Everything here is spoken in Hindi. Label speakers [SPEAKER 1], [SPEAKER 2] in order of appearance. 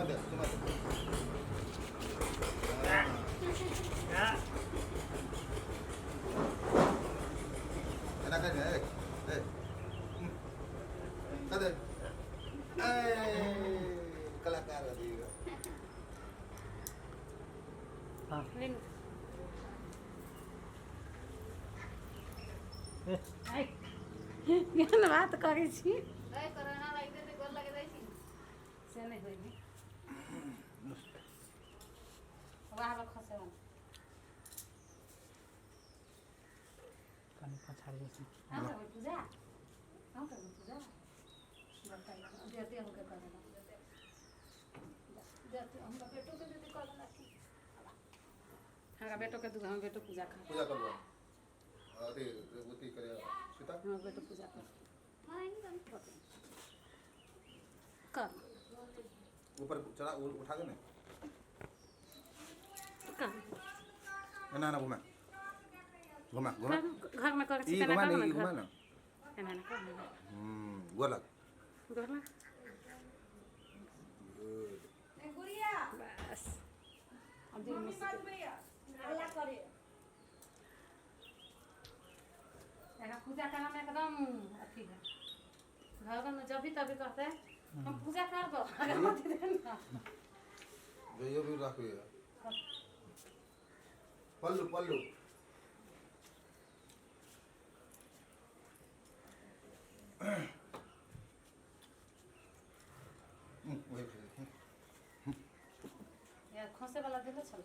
[SPEAKER 1] दे तुम्हें enak kan ya kade kelakar juga
[SPEAKER 2] Lên. Ai. Gan बात करै छी
[SPEAKER 3] गए कोरोना लागि दे गोल लगे दै छी
[SPEAKER 2] से नहीं होई भी वाह खसे मन
[SPEAKER 4] कनी पछाड़ी जैसे
[SPEAKER 2] हम कर पूजा बताइए देते हम के कर देते हम बेटो के देते कर ना हाँ बेटो के दूध हम बेटो पूजा कर
[SPEAKER 1] पूजा करवा अरे रेवती करे सीता
[SPEAKER 2] हम बेटो पूजा कर
[SPEAKER 3] मलाई नि गर्नु
[SPEAKER 2] कर
[SPEAKER 1] ऊपर चढ़ा उठा दे ना
[SPEAKER 2] कर
[SPEAKER 1] ना ना घुमा घुमा घुमा
[SPEAKER 2] घर में कर
[SPEAKER 1] ई घुमा नहीं घुमा ना
[SPEAKER 2] ना कर
[SPEAKER 1] गोला
[SPEAKER 2] गोरला
[SPEAKER 3] ए गुड़िया
[SPEAKER 2] बस अब दिन में
[SPEAKER 3] गुड़िया अल्लाह करे
[SPEAKER 2] यहाँ पूजा करना में एकदम अथी है घर में जब भी तभी कहते हैं हम पूजा कर दो अगरबत्ती देना
[SPEAKER 1] ये भी रख लिया पल्लू पल्लू
[SPEAKER 2] यार खोसे वाला दिले चल